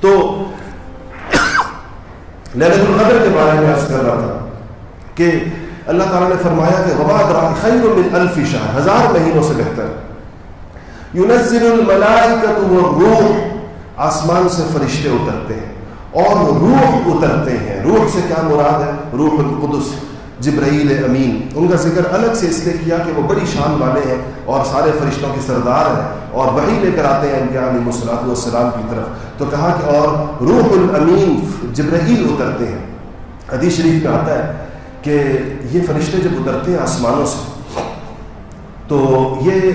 تو لیلۃ القدر کے بارے میں عرض کر رہا تھا کہ اللہ تعالیٰ نے فرمایا کہ وما ادراک خیر من الف شہر، 1000 مہینوں سے بہتر. ينزل الملائکۃ والروح، آسمان سے فرشتے اترتے ہیں اور روح اترتے ہیں. روح سے کیا مراد ہے؟ روح القدس، جبرائیل امین. ان کا ذکر الگ سے اس لیے کیا کہ وہ بڑی شان والے ہیں اور سارے فرشتوں کے سردار ہیں اور وحی لے کر آتے ہیں انبیاء علیہ الصلوۃ والسلام کی طرف. تو کہا کہ اور روح الامین جبرائیل اترتے ہیں. حدیث شریف میں آتا ہے کہ یہ فرشتے جب اترتے ہیں آسمانوں سے تو یہ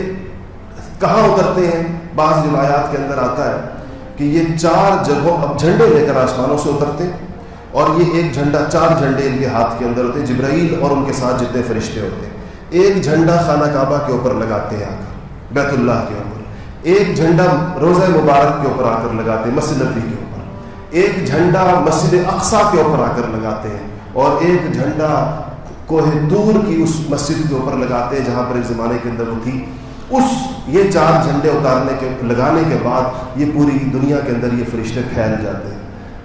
کہاں اترتے ہیں؟ بعض روایات کے اندر آتا ہے کہ یہ 4 جگہوں، اب جھنڈے لے کر آسمانوں سے اترتے اور یہ ایک جھنڈا، 4 جھنڈے ان کے ہاتھ کے اندر ہوتے ہیں، جبرائیل اور ان کے ساتھ جتنے فرشتے ہوتے ہیں. ایک جھنڈا خانہ کعبہ کے اوپر لگاتے ہیں آ کر، بیت اللہ کے اوپر. ایک جھنڈا روضہ مبارک کے اوپر آ کر لگاتے ہیں، مسجد نبوی کے اوپر. ایک جھنڈا مسجد اقصیٰ کے اوپر آ کر لگاتے ہیں اور ایک جھنڈا کوہ طور کی اس مسجد کے اوپر لگاتے ہیں جہاں پر ایک زمانے کے اندر وہ تھی. یہ 4 جھنڈے لگانے کے بعد یہ پوری دنیا کے اندر یہ فرشتے پھیل جاتے ہیں.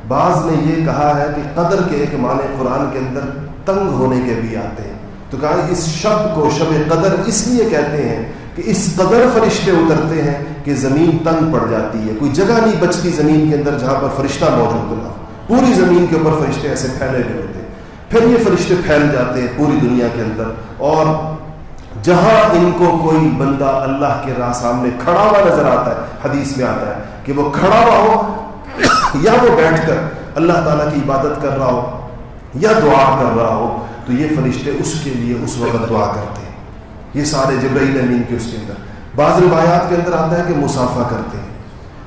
بعض نے یہ کہا ہے کہ قدر کے ایک معنی قرآن کے اندر تنگ ہونے کے بھی آتے ہیں. تو کہا اس شب کو شب قدر اس لیے کہتے ہیں کہ اس قدر فرشتے اترتے ہیں کہ زمین تنگ پڑ جاتی ہے، کوئی جگہ نہیں بچتی زمین کے اندر جہاں پر فرشتہ موجود نہ ہو. پوری زمین کے اوپر فرشتے ایسے پھیلے ہوئے ہوتے ہیں. پھر یہ فرشتے پھیل جاتے ہیں پوری دنیا کے اندر اور جہاں ان کو کوئی بندہ اللہ کے راہ سامنے کھڑا ہوا نظر آتا ہے، حدیث میں آتا ہے کہ وہ کھڑا ہوا ہو یا وہ بیٹھ کر اللہ تعالیٰ کی عبادت کر رہا ہو یا دعا کر رہا ہو، تو یہ فرشتے اس کے لیے اس وقت دعا کرتے ہیں. یہ سارے جبرائیل امین کے اس کے اندر. بعض روایات کے اندر آتا ہے کہ مسافہ کرتے ہیں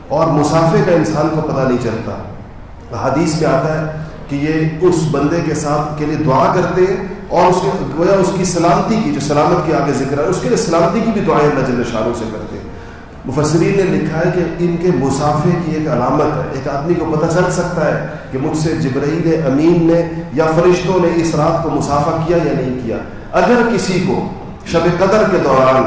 اور مسافے کا انسان کو پتہ نہیں چلتا. حدیث میں آتا ہے کہ یہ اس بندے کے ساتھ کے لیے دعا کرتے ہیں اور اس کی سلامتی کی، جو سلامت کے آگے ذکر ہے اس کے لیے سلامتی کی بھی دعائیں اللہ جل شانہ سے کرتے ہیں. مفسرین نے لکھا ہے کہ ان کے مسافے کی ایک علامت ہے. ایک آدمی کو پتہ چل سکتا ہے کہ مجھ سے جبرائیل امین نے یا فرشتوں نے اس رات کو مسافہ کیا یا نہیں کیا. اگر کسی کو شب قدر کے دوران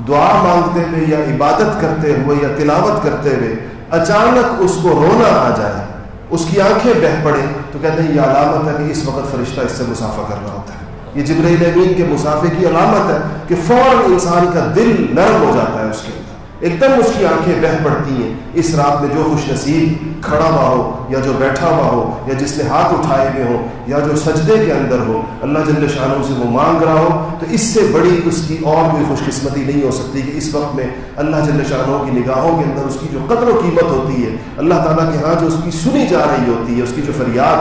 دعا مانگتے ہوئے یا عبادت کرتے ہوئے یا تلاوت کرتے ہوئے اچانک اس کو رونا آ جائے، اس کی آنکھیں بہہ پڑے، تو کہتے ہیں یہ علامت ہے کہ اس وقت فرشتہ اس سے مسافہ کر رہا ہوتا ہے. یہ جبرائیل امین کے مسافے کی علامت ہے کہ فوراً انسان کا دل نرم ہو جاتا ہے، اس کے اندر ایک دم اس کی آنکھیں بہہ پڑتی ہیں. اس رات میں جو خوش نصیب کھڑا ہوا ہو یا جو بیٹھا ہوا ہو یا جس نے ہاتھ اٹھائے ہوئے ہو یا جو سجدے کے اندر ہو، اللہ جل شانہ سے وہ مانگ رہا ہو، تو اس سے بڑی اس کی اور کوئی خوش قسمتی نہیں ہو سکتی کہ اس وقت میں اللہ جل شانہ کی نگاہوں کے اندر اس کی جو قدر و قیمت ہوتی ہے، اللہ تعالیٰ کے ہاں جو اس کی سنی جا رہی ہوتی ہے، اس کی جو فریاد.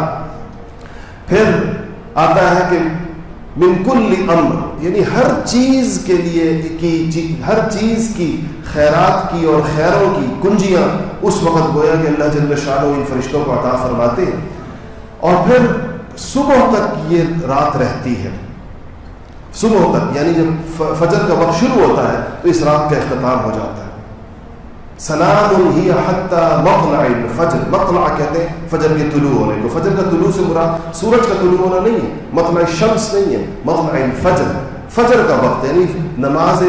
پھر آتا ہے کہ من کل امر، یعنی ہر چیز کے لیے ہر چیز کی خیرات کی اور خیروں کی کنجیاں اس وقت گویا کہ اللہ جل شانہ ان فرشتوں کو عطا فرماتے ہیں. اور پھر صبح تک یہ رات رہتی ہے، صبح تک، یعنی جب فجر کا وقت شروع ہوتا ہے تو اس رات کا اختتام ہو جاتا ہے. سلام ہی حتی مطلع الفجر، مطلع کہتے ہیں فجر کے طلوع ہونے کو. فجر کا طلوع سے مراد سورج کا طلوع ہونا نہیں ہے، مطلع شمس نہیں ہے، مطلع الفجر، فجر کا وقت یعنی نماز